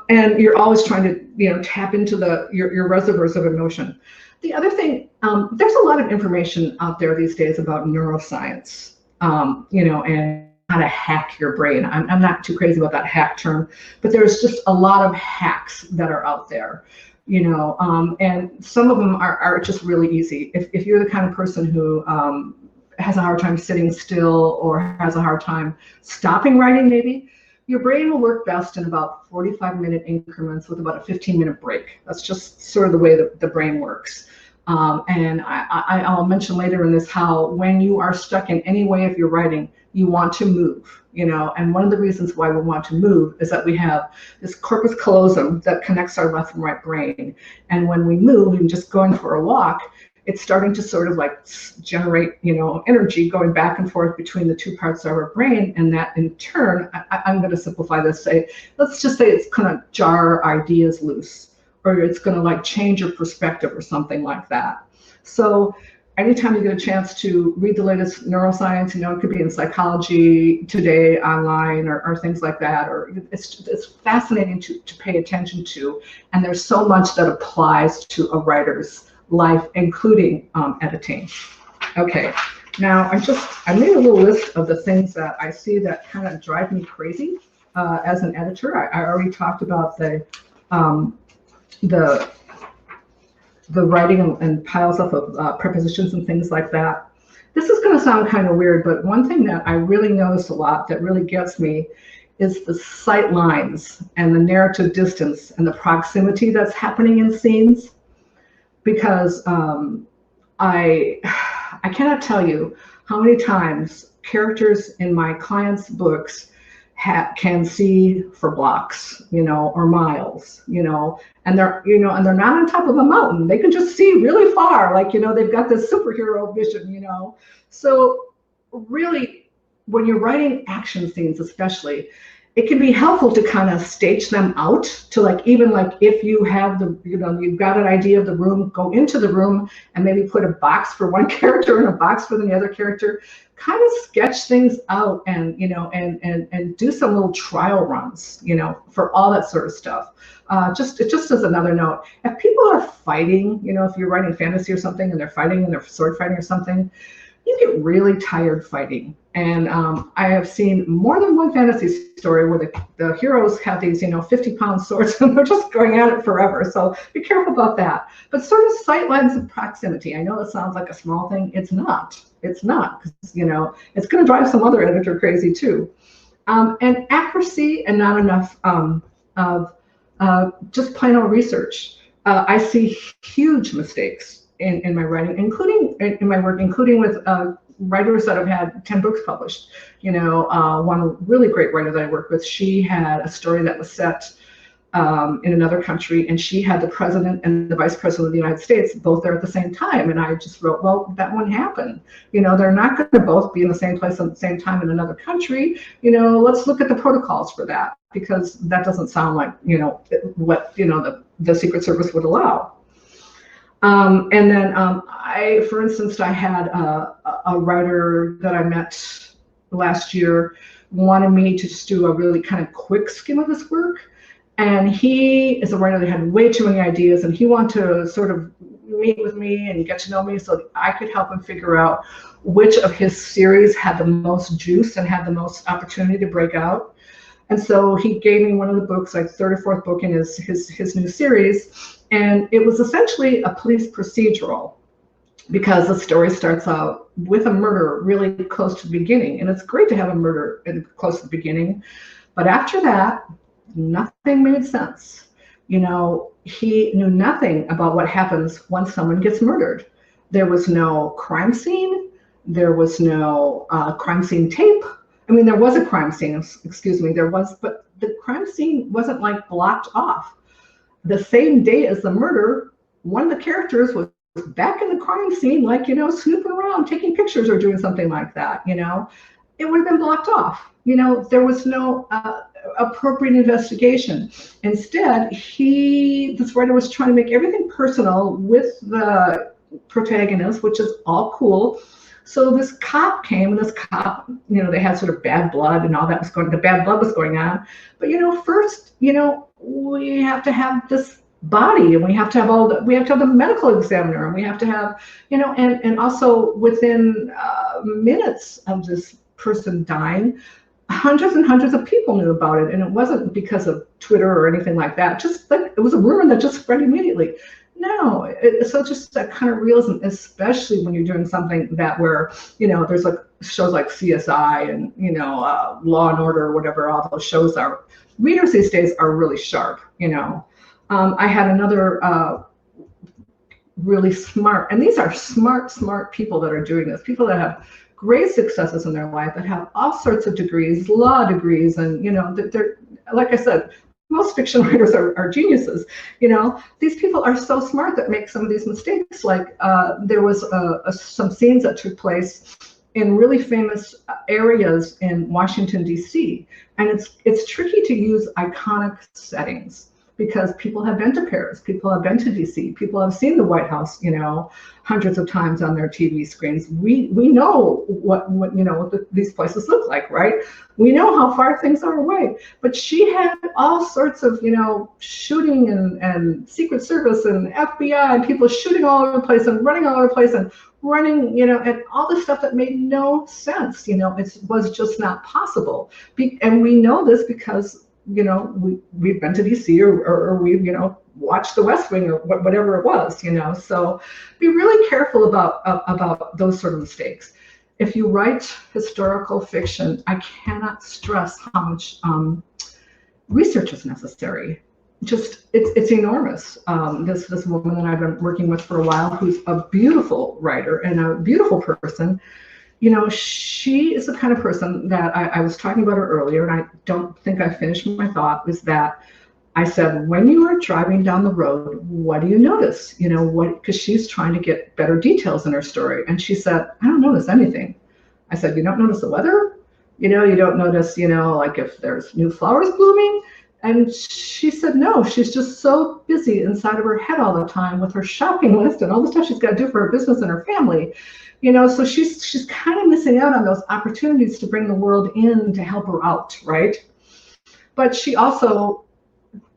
And you're always trying to, tap into your reservoirs of emotion. The other thing, there's a lot of information out there these days about neuroscience, and how to hack your brain. I'm not too crazy about that hack term, but there's just a lot of hacks that are out there, and some of them are just really easy. If you're the kind of person who has a hard time sitting still or has a hard time stopping writing, maybe, your brain will work best in about 45-minute increments with about a 15-minute break. That's just sort of the way that the brain works. And I'll mention later in this how when you are stuck in any way of your writing, you want to move, and one of the reasons why we want to move is that we have this corpus callosum that connects our left and right brain. And when we move, even just going for a walk, it's starting to sort of like generate, energy going back and forth between the two parts of our brain. And that in turn, I'm going to simplify this, let's just say it's going to jar ideas loose, or it's going to like change your perspective or something like that. So anytime you get a chance to read the latest neuroscience, it could be in Psychology Today online or things like that, or it's fascinating to pay attention to. And there's so much that applies to a writer's life, including editing. Okay, now I made a little list of the things that I see that kind of drive me crazy as an editor. I already talked about the writing and piles up of prepositions and things like that. This is going to sound kind of weird, but one thing that I really notice a lot that really gets me is the sight lines and the narrative distance and the proximity that's happening in scenes. Because I cannot tell you how many times characters in my clients' books can see for blocks, or miles, and they're not on top of a mountain. They can just see really far, like, they've got this superhero vision, So really, when you're writing action scenes, especially, it can be helpful to kind of stage them out to even if you have you've got an idea of the room, go into the room and maybe put a box for one character and a box for the other character, kind of sketch things out and do some little trial runs, for all that sort of stuff. Just as another note, if people are fighting, if you're writing fantasy or something and they're fighting and they're sword fighting or something, you get really tired fighting. And I have seen more than one fantasy story where the heroes have these, 50-pound swords and they're just going at it forever. So be careful about that. But sort of sight lines and proximity. I know it sounds like a small thing. It's not. It's not. Because, it's going to drive some other editor crazy too. And accuracy and not enough of just plain old research. I see huge mistakes in my writing, including in my work, including with writers that have had 10 books published. One really great writer that I worked with, she had a story that was set in another country, and she had the president and the vice president of the United States both there at the same time. And I just wrote, well, that wouldn't happen. They're not going to both be in the same place at the same time in another country. Let's look at the protocols for that, because that doesn't sound like, what, the Secret Service would allow. And then for instance, I had a writer that I met last year wanted me to just do a really kind of quick skim of his work. And he is a writer that had way too many ideas, and he wanted to sort of meet with me and get to know me so that I could help him figure out which of his series had the most juice and had the most opportunity to break out. And so he gave me one of the books, like third or fourth book in his new series. And it was essentially a police procedural, because the story starts out with a murder really close to the beginning. And it's great to have a murder close to the beginning. But after that, nothing made sense. He knew nothing about what happens once someone gets murdered. There was no crime scene. There was no crime scene tape. I mean, there was a crime scene, excuse me, there was, but the crime scene wasn't like blocked off. The same day as the murder, one of the characters was back in the crime scene, like, snooping around, taking pictures or doing something like that, it would have been blocked off. There was no appropriate investigation. Instead, this writer was trying to make everything personal with the protagonist, which is all cool. So this cop came, and this cop, they had sort of bad blood and all that was the bad blood was going on. But, first, we have to have this body, and we have to have we have to have the medical examiner, and we have to have, and also within minutes of this person dying, hundreds and hundreds of people knew about it. And it wasn't because of Twitter or anything like that. Just like it was a rumor that just spread immediately. No, so just that kind of realism, especially when you're doing something that where, there's like shows like CSI and, Law and Order or whatever all those shows are. Readers these days are really sharp, I had another really smart, and these are smart people that are doing this, people that have great successes in their life, that have all sorts of degrees, law degrees, and, they're, like I said, most fiction writers are geniuses. These people are so smart that make some of these mistakes. Like there was some scenes that took place in really famous areas in Washington, D.C. And it's tricky to use iconic settings, because people have been to Paris, people have been to DC, people have seen the White House, hundreds of times on their TV screens. We know what these places look like, right? We know how far things are away. But she had all sorts of, shooting and Secret Service and FBI and people shooting all over the place and running all over the place and running, and all the stuff that made no sense. It was just not possible. And we know this because we've been to DC or we've, watched The West Wing or whatever it was, so be really careful about those sort of mistakes. If you write historical fiction, I cannot stress how much research is necessary. It's enormous. This woman that I've been working with for a while, who's a beautiful writer and a beautiful person, she is the kind of person that I was talking about her earlier, and I don't think I finished my thought, was that I said, when you are driving down the road, what do you notice? Because she's trying to get better details in her story. And she said, I don't notice anything. I said, you don't notice the weather? You don't notice, like if there's new flowers blooming? And she said, no, she's just so busy inside of her head all the time with her shopping list and all the stuff she's got to do for her business and her family. So she's kind of missing out on those opportunities to bring the world in to help her out, right? But she also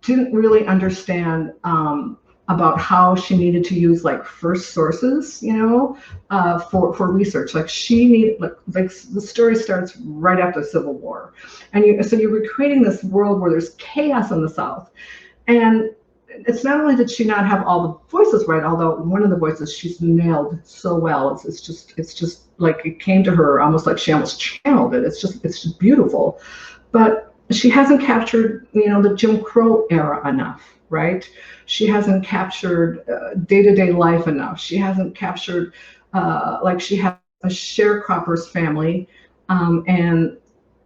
didn't really understand about how she needed to use like first sources, for research. Like she needed, like the story starts right after the Civil War, and so you're recreating this world where there's chaos in the South, and it's not only did she not have all the voices right, although one of the voices she's nailed so well. It's just like it came to her almost like she almost channeled it. It's just beautiful, but she hasn't captured the Jim Crow era enough, right? She hasn't captured day-to-day life enough. She hasn't captured like she has a sharecropper's family, and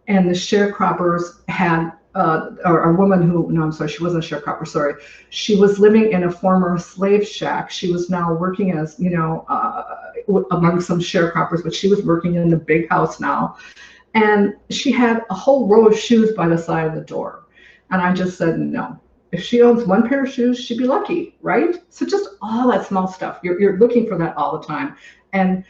the sharecroppers had or a woman who, no, I'm sorry, she wasn't a sharecropper, sorry. She was living in a former slave shack. She was now working as, among some sharecroppers, but she was working in the big house now. And she had a whole row of shoes by the side of the door. And I just said, no. If she owns one pair of shoes, she'd be lucky, right? So just all that small stuff. You're looking for that all the time. And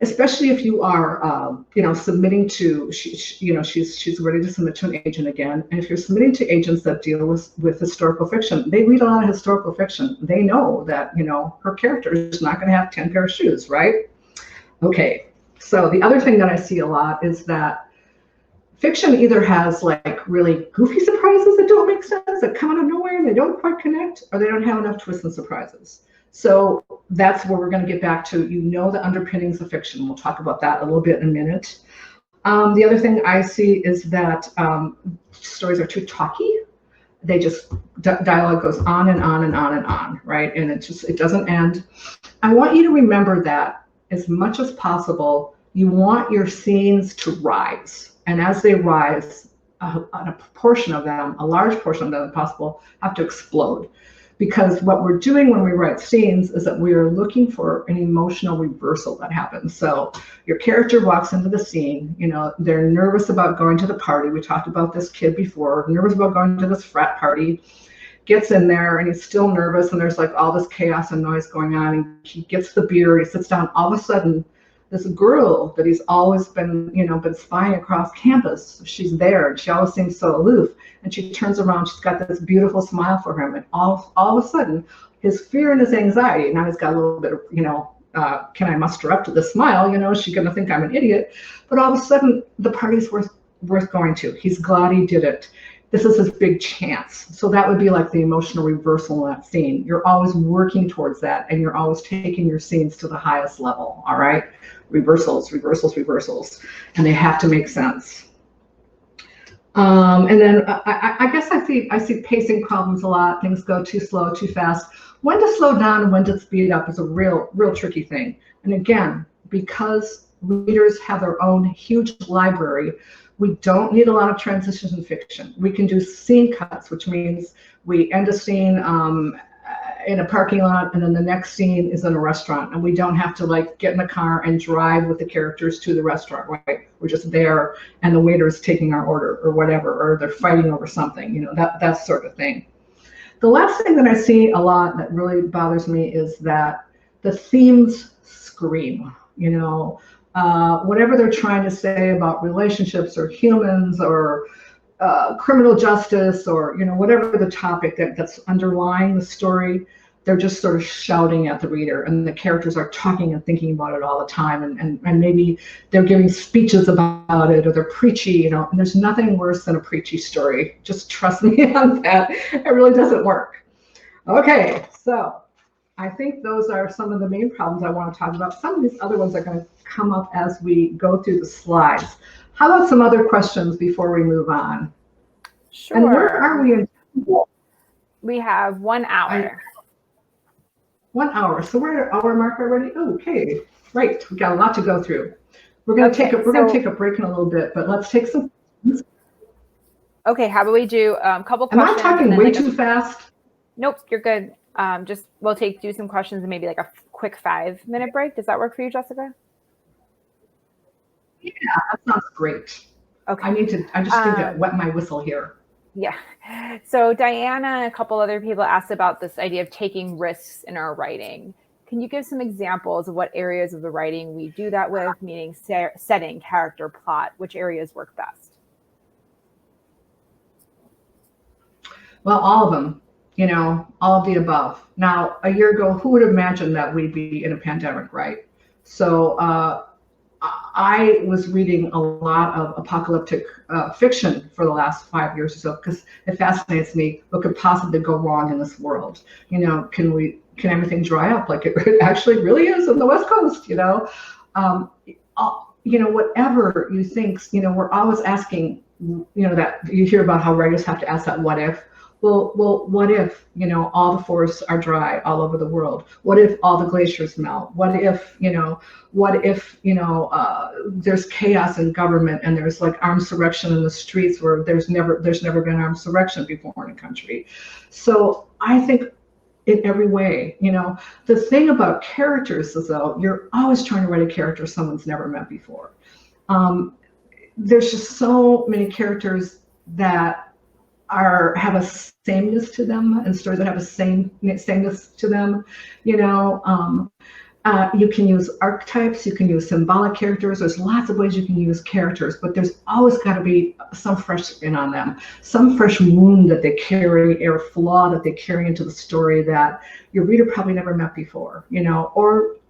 especially if you are, submitting to, she's ready to submit to an agent again. And if you're submitting to agents that deal with historical fiction, they read a lot of historical fiction. They know that, her character is not going to have 10 pair of shoes, right? Okay. So the other thing that I see a lot is that fiction either has like really goofy surprises that don't make sense, that come out of nowhere and they don't quite connect, or they don't have enough twists and surprises. So that's where we're going to get back to, the underpinnings of fiction. We'll talk about that a little bit in a minute. The other thing I see is that stories are too talky. They just, dialogue goes on and on and on and on, right? And it doesn't end. I want you to remember that as much as possible, you want your scenes to rise. And as they rise, a portion of them, a large portion of them if possible, have to explode. Because what we're doing when we write scenes is that we are looking for an emotional reversal that happens. So your character walks into the scene, they're nervous about going to the party. We talked about this kid before, nervous about going to this frat party, gets in there and he's still nervous and there's like all this chaos and noise going on. And he gets the beer, he sits down, all of a sudden, this girl that he's always been spying across campus, she's there and she always seems so aloof. And she turns around, she's got this beautiful smile for him. And all of a sudden, his fear and his anxiety, now he's got a little bit of, can I muster up to this smile? Is she gonna think I'm an idiot? But all of a sudden, the party's worth going to. He's glad he did it. This is his big chance. So that would be like the emotional reversal in that scene. You're always working towards that and you're always taking your scenes to the highest level, all right? Reversals, and they have to make sense. And then I guess I see pacing problems a lot. Things go too slow, too fast. When to slow down and when to speed up is a real tricky thing. And again, because readers have their own huge library, we don't need a lot of transitions in fiction. We can do scene cuts, which means we end a scene in a parking lot and then the next scene is in a restaurant, and we don't have to like get in the car and drive with the characters to the restaurant, right? We're just there and the waiter is taking our order or whatever, or they're fighting over something, that sort of thing. The last thing that I see a lot that really bothers me is that the themes scream, whatever they're trying to say about relationships or humans or criminal justice or whatever the topic that's underlying the story, they're just sort of shouting at the reader, and the characters are talking and thinking about it all the time, and maybe they're giving speeches about it, or they're preachy, and there's nothing worse than a preachy story. Just trust me on that. It really doesn't work. Okay, so I think those are some of the main problems I want to talk about. Some of these other ones are going to come up as we go through the slides. How about some other questions before we move on? Sure. And where are we in? We have 1 hour. 1 hour. So we're at our mark already. Okay, right. We got a lot to go through. We're going to take a break in a little bit, but let's take some. Okay, how about we do a couple questions? Am I talking way too fast? Nope, you're good. We'll do some questions and maybe like a quick 5-minute break. Does that work for you, Jessica? Yeah, that sounds great. Okay. I just need to wet my whistle here. Yeah. So Diana and a couple other people asked about this idea of taking risks in our writing. Can you give some examples of what areas of the writing we do that with, meaning setting, character, plot? Which areas work best? Well, all of them. all of the above. Now, a year ago, who would imagine that we'd be in a pandemic, right? So I was reading a lot of apocalyptic fiction for the last 5 years or so, because it fascinates me what could possibly go wrong in this world. Can everything dry up like it actually really is on the West Coast? Whatever you think, we're always asking, that you hear about how writers have to ask that what if. Well, what if, all the forests are dry all over the world? What if all the glaciers melt? What if, there's chaos in government and there's like armed insurrection in the streets where there's never been armed insurrection before in a country. So I think in every way, the thing about characters is, though, you're always trying to write a character someone's never met before. There's just so many characters that have a sameness to them, and stories that have a sameness to them. You can use archetypes, you can use symbolic characters. There's lots of ways you can use characters, but there's always got to be some fresh spin on them, some fresh wound that they carry or flaw that they carry into the story that your reader probably never met before,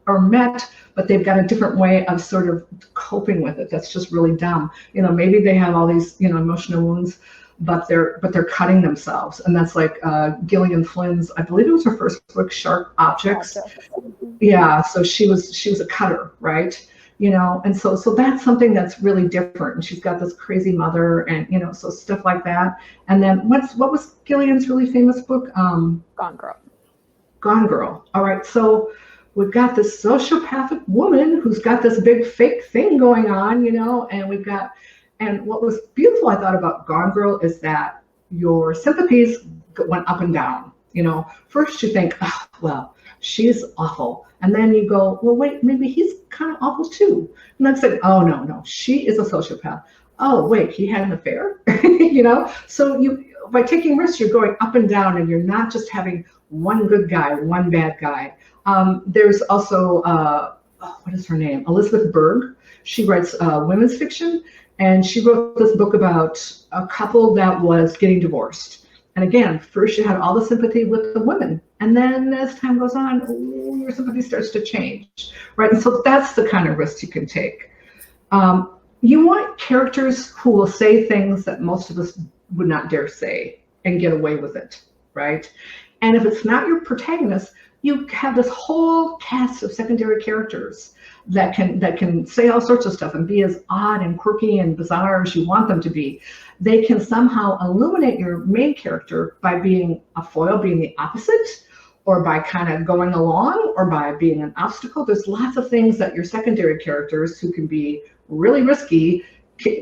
or met, but they've got a different way of sort of coping with it. That's just really dumb. Maybe they have all these, emotional wounds, but they're cutting themselves. And that's like Gillian Flynn's, I believe it was her first book, Sharp Objects. Yeah, so she was a cutter, right? And so that's something that's really different. And she's got this crazy mother, and so stuff like that. And then what was Gillian's really famous book? Gone Girl. Gone Girl. All right, so we've got this sociopathic woman who's got this big fake thing going on, and what was beautiful, I thought, about Gone Girl is that your sympathies went up and down. First you think, oh, well, she's awful. And then you go, well, wait, maybe he's kind of awful too. And then it's like, oh, no, she is a sociopath. Oh, wait, he had an affair? So by taking risks, you're going up and down, and you're not just having one good guy, one bad guy. There's also, what is her name? Elizabeth Berg. She writes women's fiction. And she wrote this book about a couple that was getting divorced. And again, first you had all the sympathy with the women. And then as time goes on, your sympathy starts to change, right? And so that's the kind of risk you can take. You want characters who will say things that most of us would not dare say and get away with it, right? And if it's not your protagonist, you have this whole cast of secondary characters that can say all sorts of stuff and be as odd and quirky and bizarre as you want them to be. They can somehow illuminate your main character by being a foil, being the opposite, or by kind of going along, or by being an obstacle. There's lots of things that your secondary characters, who can be really risky,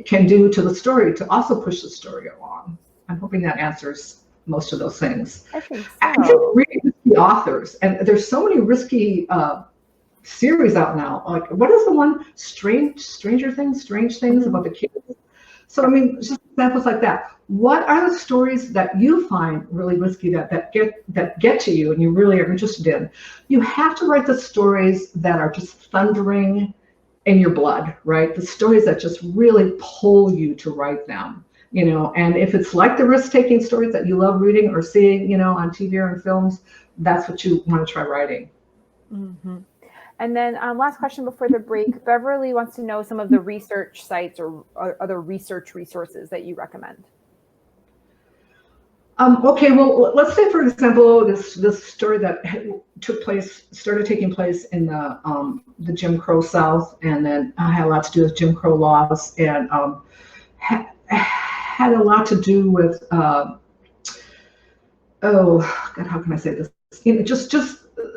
can do to the story to also push the story along. I'm hoping that answers most of those things. I think so. I think really risky authors, and there's so many risky series out now. Like, what is the one? Strange Things about the kids. So I mean, just examples like that. What are the stories that you find really risky that get to you and you really are interested in? You have to write the stories that are just thundering in your blood, right? The stories that just really pull you to write them. And if it's like the risk-taking stories that you love reading or seeing, on TV or in films, that's what you want to try writing. Mm-hmm. And then last question before the break, Beverly wants to know some of the research sites or other research resources that you recommend. Okay, well, let's say, for example, this story that started taking place in the Jim Crow South, and then had a lot to do with Jim Crow laws, and had a lot to do with, oh God, how can I say this? Just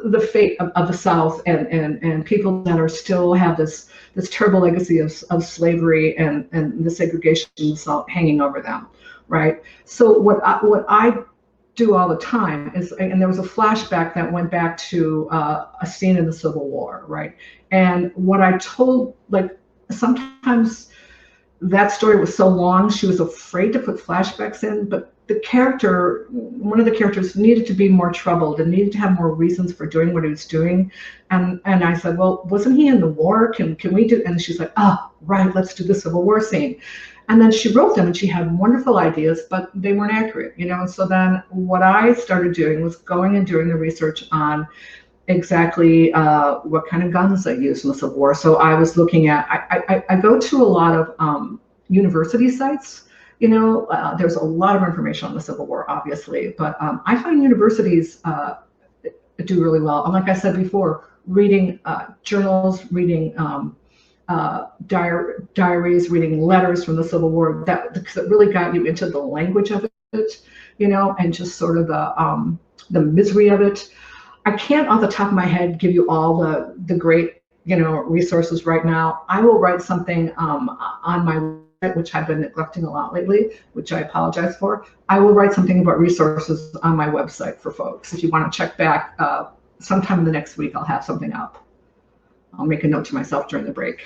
the fate of the South and people that are still have this terrible legacy of slavery and the segregation hanging over them, right? So what I do all the time is, and there was a flashback that went back to a scene in the Civil War, right? And what I told, like, sometimes that story was so long, she was afraid to put flashbacks in, but one of the characters needed to be more troubled and needed to have more reasons for doing what he was doing. And I said, well, wasn't he in the war? Can we do? And she's like, oh, right, let's do the Civil War scene. And then she wrote them, and she had wonderful ideas, but they weren't accurate, And so then what I started doing was going and doing the research on exactly what kind of guns they used in the Civil War. So I was looking at, I go to a lot of university sites. There's a lot of information on the Civil War, obviously, but I find universities do really well. And like I said before, reading journals, reading diaries, reading letters from the Civil War, because it really got you into the language of it, and just sort of the misery of it. I can't off the top of my head give you all the great resources right now. I will write something on my website, which I've been neglecting a lot lately, which I apologize for. I will write something about resources on my website for folks. If you want to check back sometime in the next week, I'll have something up. I'll make a note to myself during the break.